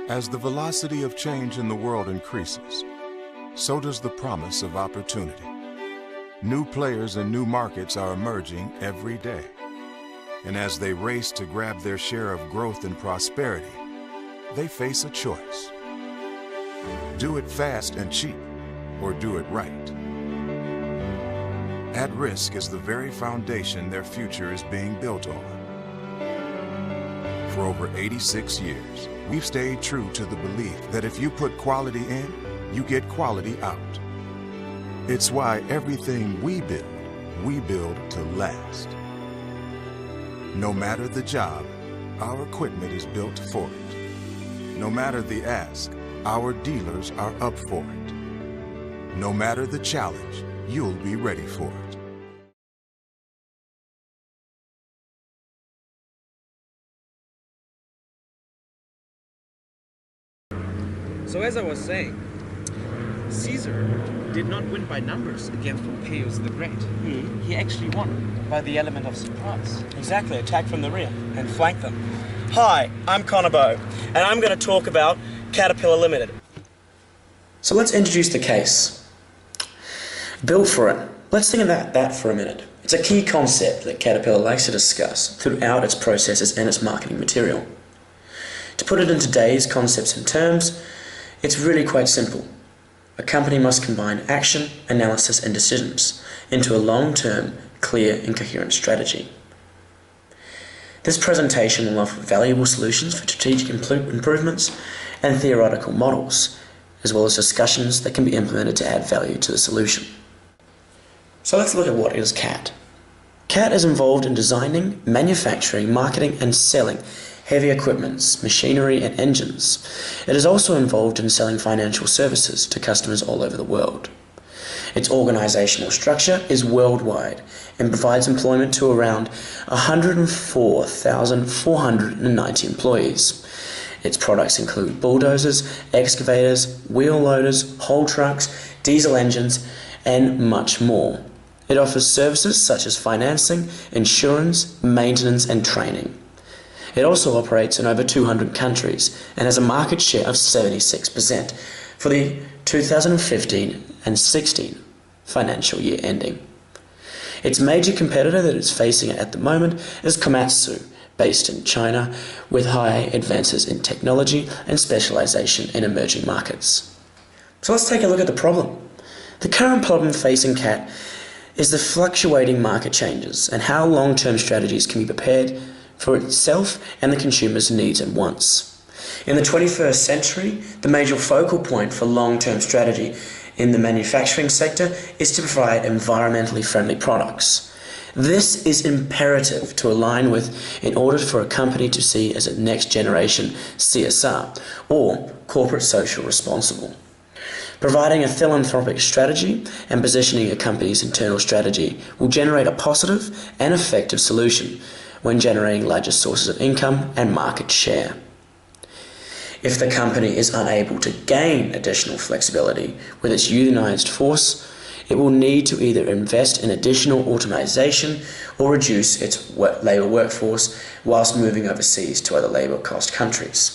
As the velocity of change in the world increases, so does the promise of opportunity. New players and new markets are emerging every day. And as they race to grab their share of growth and prosperity, they face a choice. Do it fast and cheap, or do it right. At risk is the very foundation their future is being built on. For over 86 years, we've stayed true to the belief that if you put quality in, you get quality out. It's why everything we build to last. No matter the job, our equipment is built for it. No matter the ask, our dealers are up for it. No matter the challenge, you'll be ready for it. So as I was saying, Caesar did not win by numbers against Pompeius the Great. He actually won by the element of surprise. Exactly, attack from the rear and flank them. Hi, I'm Connor Bowe, and I'm going to talk about Caterpillar Limited. So let's introduce the case. Built for it. Let's think about that for a minute. It's a key concept that Caterpillar likes to discuss throughout its processes and its marketing material. To put it in today's concepts and terms, it's really quite simple. A company must combine action, analysis and decisions into a long-term, clear and coherent strategy. This presentation will offer valuable solutions for strategic improvements and theoretical models, as well as discussions that can be implemented to add value to the solution. So let's look at what is CAT. CAT is involved in designing, manufacturing, marketing and selling heavy equipments, machinery and engines. It is also involved in selling financial services to customers all over the world. Its organizational structure is worldwide and provides employment to around 104,490 employees. Its products include bulldozers, excavators, wheel loaders, haul trucks, diesel engines, and much more. It offers services such as financing, insurance, maintenance, and training. It also operates in over 200 countries and has a market share of 76% for the 2015 and 16 financial year ending. Its major competitor that it's facing at the moment is Komatsu, based in China, with high advances in technology and specialization in emerging markets. So let's take a look at the problem. The current problem facing CAT is the fluctuating market changes and how long-term strategies can be prepared for itself and the consumer's needs and wants. In the 21st century, the major focal point for long-term strategy in the manufacturing sector is to provide environmentally friendly products. This is imperative to align with in order for a company to see as a next generation CSR, or corporate social responsible. Providing a philanthropic strategy and positioning a company's internal strategy will generate a positive and effective solution when generating larger sources of income and market share. If the company is unable to gain additional flexibility with its unionized force, it will need to either invest in additional automation or reduce its labor workforce whilst moving overseas to other labor cost countries.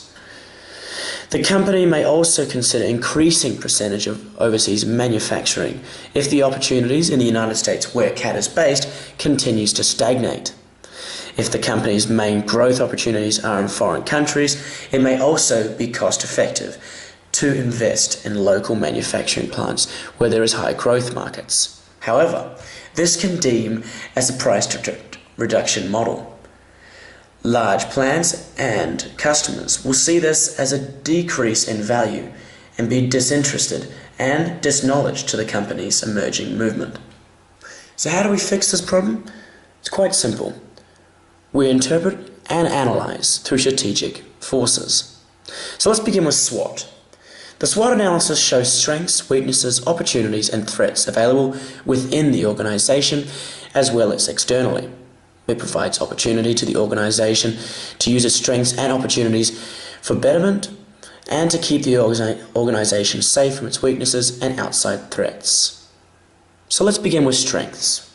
The company may also consider increasing percentage of overseas manufacturing if the opportunities in the United States, where CAT is based, continues to stagnate. If the company's main growth opportunities are in foreign countries, it may also be cost effective to invest in local manufacturing plants where there is high growth markets. However, this can deem as a price reduction model. Large plants and customers will see this as a decrease in value and be disinterested and disknowledged to the company's emerging movement. So how do we fix this problem? It's quite simple. We interpret and analyze through strategic forces. So let's begin with SWOT. The SWOT analysis shows strengths, weaknesses, opportunities, and threats available within the organization as well as externally. It provides opportunity to the organization to use its strengths and opportunities for betterment and to keep the organization safe from its weaknesses and outside threats. So let's begin with strengths.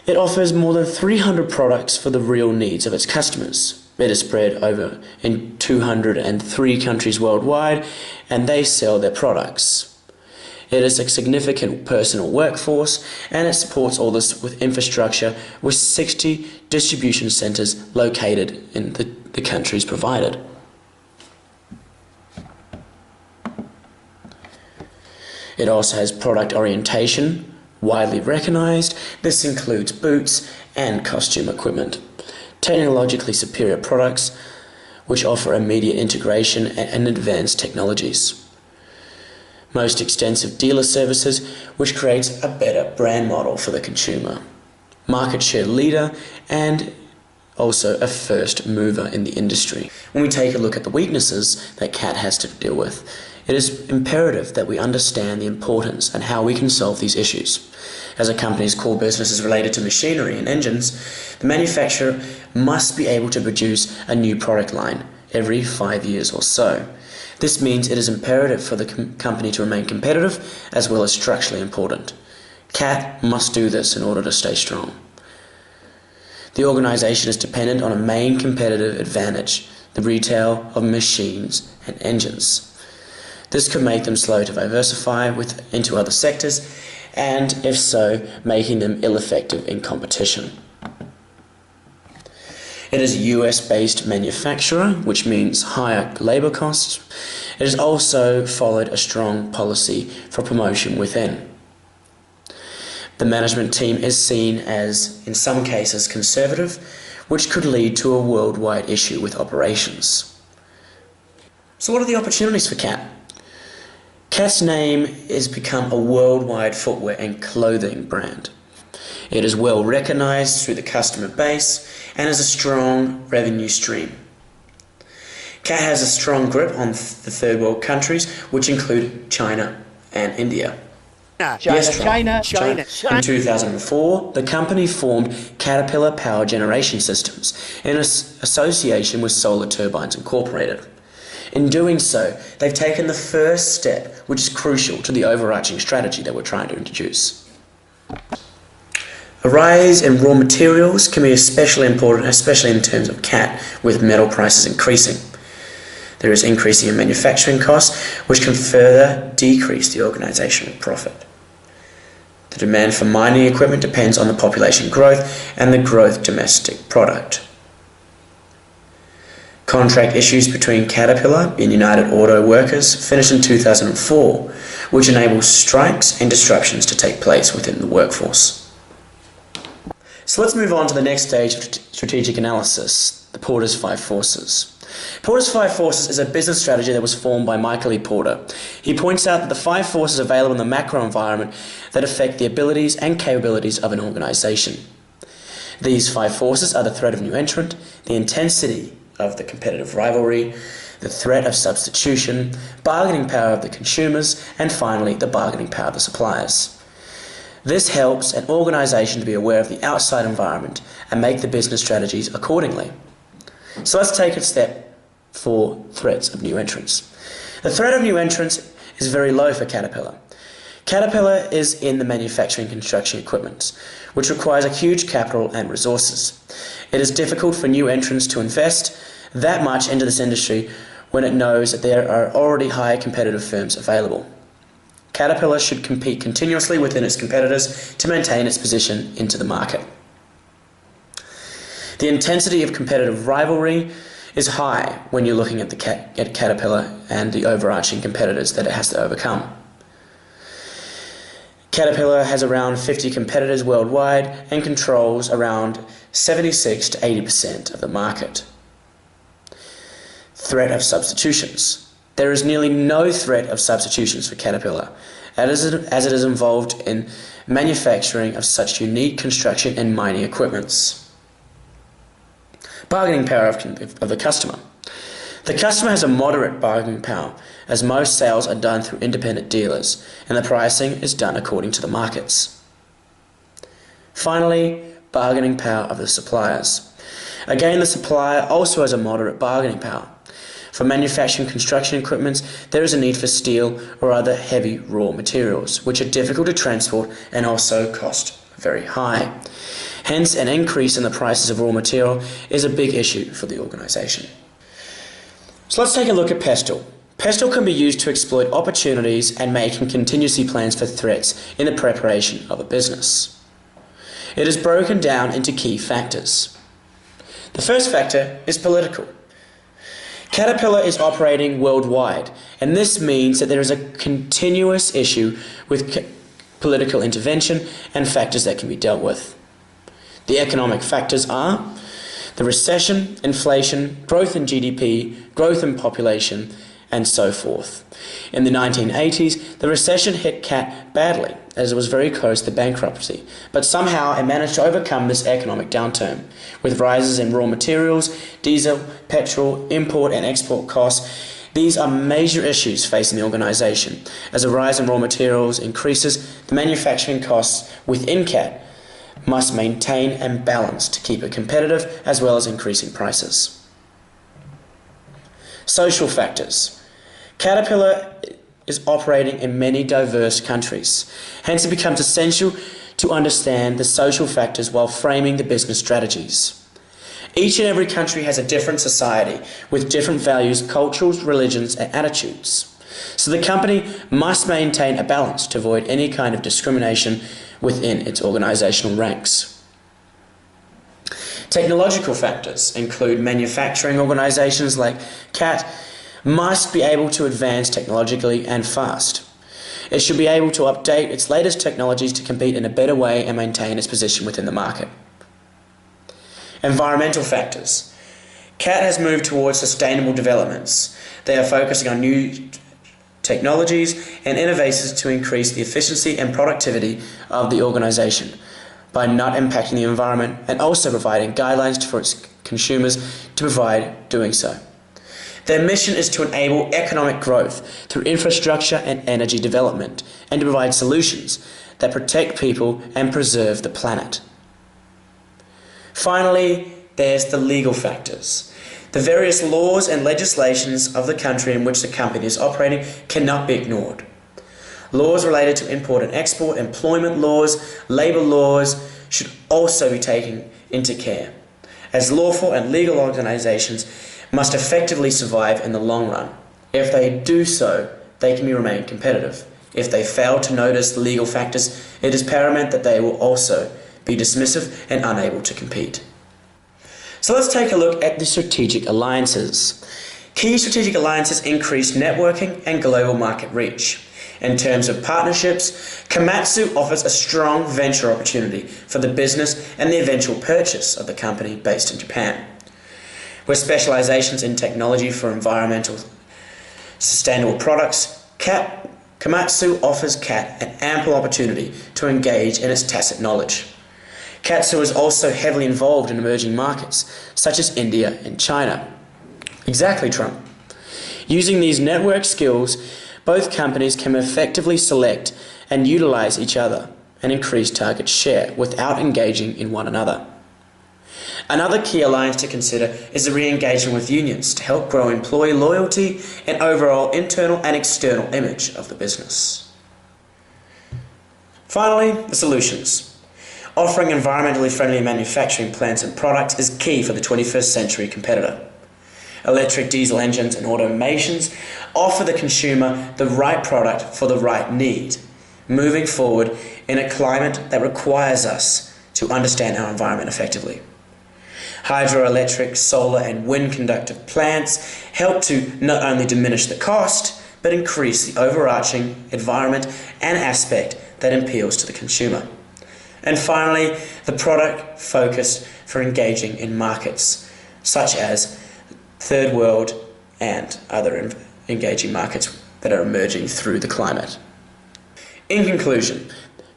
It offers more than 300 products for the real needs of its customers. It is spread over in 203 countries worldwide, and they sell their products. It is a significant personal workforce, and it supports all this with infrastructure with 60 distribution centres located in the countries provided. It also has product orientation, widely recognised. This includes boots and costume equipment. Technologically superior products which offer immediate integration and advanced technologies. Most extensive dealer services, which creates a better brand model for the consumer. Market share leader and also a first mover in the industry. When we take a look at the weaknesses that CAT has to deal with, it is imperative that we understand the importance and how we can solve these issues. As a company's core business is related to machinery and engines, the manufacturer must be able to produce a new product line every 5 years or so. This means it is imperative for the company to remain competitive as well as structurally important. CAT must do this in order to stay strong. The organisation is dependent on a main competitive advantage, the retail of machines and engines. This could make them slow to diversify into other sectors, and if so, making them ill-effective in competition. It is a US-based manufacturer, which means higher labour costs. It has also followed a strong policy for promotion within. The management team is seen as, in some cases, conservative, which could lead to a worldwide issue with operations. So what are the opportunities for CAT? CAT's name has become a worldwide footwear and clothing brand. It is well recognised through the customer base and has a strong revenue stream. CAT has a strong grip on the third world countries, which include China and India. China. In 2004, the company formed Caterpillar Power Generation Systems in association with Solar Turbines Incorporated. In doing so, they've taken the first step, which is crucial to the overarching strategy that we're trying to introduce. A rise in raw materials can be especially important, especially in terms of CAT, with metal prices increasing. There is increasing in manufacturing costs, which can further decrease the organisational profit. The demand for mining equipment depends on the population growth and the growth domestic product. Contract issues between Caterpillar and United Auto Workers finished in 2004, which enables strikes and disruptions to take place within the workforce. So let's move on to the next stage of strategic analysis, the Porter's Five Forces. Porter's Five Forces is a business strategy that was formed by Michael E. Porter. He points out that the five forces available in the macro environment that affect the abilities and capabilities of an organisation. These five forces are the threat of new entrant, the intensity of the competitive rivalry, the threat of substitution, bargaining power of the consumers, and finally the bargaining power of the suppliers. This helps an organisation to be aware of the outside environment and make the business strategies accordingly. So let's take a step for threats of new entrants. The threat of new entrants is very low for Caterpillar. Caterpillar is in the manufacturing construction equipment, which requires a huge capital and resources. It is difficult for new entrants to invest that much into this industry when it knows that there are already high competitive firms available. Caterpillar should compete continuously within its competitors to maintain its position into the market. The intensity of competitive rivalry is high when you're looking at Caterpillar and the overarching competitors that it has to overcome. Caterpillar has around 50 competitors worldwide and controls around 76 to 80% of the market. Threat of substitutions. There is nearly no threat of substitutions for Caterpillar, as it is involved in manufacturing of such unique construction and mining equipments. Bargaining power of the customer. The customer has a moderate bargaining power, as most sales are done through independent dealers, and the pricing is done according to the markets. Finally, bargaining power of the suppliers. Again, the supplier also has a moderate bargaining power. For manufacturing construction equipment, there is a need for steel or other heavy raw materials, which are difficult to transport and also cost very high. Hence, an increase in the prices of raw material is a big issue for the organisation. So let's take a look at Pestle. Pestle can be used to exploit opportunities and making contingency plans for threats in the preparation of a business. It is broken down into key factors. The first factor is political. Caterpillar is operating worldwide, and this means that there is a continuous issue with political intervention and factors that can be dealt with. The economic factors are the recession, inflation, growth in GDP, growth in population, and so forth. In the 1980s, the recession hit CAT badly, as it was very close to bankruptcy, but somehow it managed to overcome this economic downturn, with rises in raw materials, diesel, petrol, import and export costs. These are major issues facing the organisation. As a rise in raw materials increases, the manufacturing costs within CAT must maintain and balance to keep it competitive, as well as increasing prices. Social factors. Caterpillar is operating in many diverse countries. Hence, it becomes essential to understand the social factors while framing the business strategies. Each and every country has a different society with different values, cultures, religions, and attitudes. So the company must maintain a balance to avoid any kind of discrimination within its organizational ranks. Technological factors include manufacturing organizations like CAT must be able to advance technologically and fast. It should be able to update its latest technologies to compete in a better way and maintain its position within the market. Environmental factors. CAT has moved towards sustainable developments. They are focusing on new technologies and innovations to increase the efficiency and productivity of the organization by not impacting the environment, and also providing guidelines for its consumers to provide doing so. Their mission is to enable economic growth through infrastructure and energy development, and to provide solutions that protect people and preserve the planet. Finally, there's the legal factors. The various laws and legislations of the country in which the company is operating cannot be ignored. Laws related to import and export, employment laws, labour laws should also be taken into care, as lawful and legal organisations must effectively survive in the long run. If they do so, they can remain competitive. If they fail to notice the legal factors, it is paramount that they will also be dismissive and unable to compete. So let's take a look at the strategic alliances. Key strategic alliances increase networking and global market reach. In terms of partnerships, Komatsu offers a strong venture opportunity for the business and the eventual purchase of the company based in Japan. With specializations in technology for environmental sustainable products, Komatsu offers CAT an ample opportunity to engage in its tacit knowledge. Komatsu is also heavily involved in emerging markets, such as India and China. Exactly, Trump. Using these network skills, both companies can effectively select and utilize each other and increase target share without engaging in one another. Another key alliance to consider is the re-engagement with unions to help grow employee loyalty and overall internal and external image of the business. Finally, the solutions. Offering environmentally friendly manufacturing plants and products is key for the 21st century competitor. Electric diesel engines and automations offer the consumer the right product for the right need, moving forward in a climate that requires us to understand our environment effectively. Hydroelectric, solar and wind conductive plants help to not only diminish the cost, but increase the overarching environment and aspect that appeals to the consumer. And finally, the product focus for engaging in markets, such as third world and other engaging markets that are emerging through the climate. In conclusion,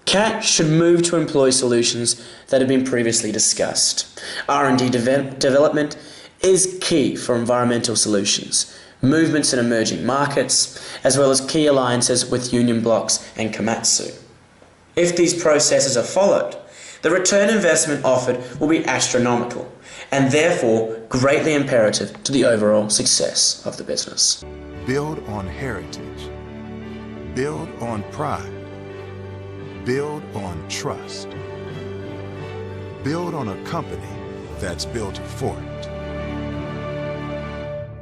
CAT should move to employ solutions that have been previously discussed. R&D development is key for environmental solutions, movements in emerging markets, as well as key alliances with union blocs and Komatsu. If these processes are followed, the return investment offered will be astronomical, and therefore greatly imperative to the overall success of the business. Build on heritage. Build on pride. Build on trust. build on a company that's built for it.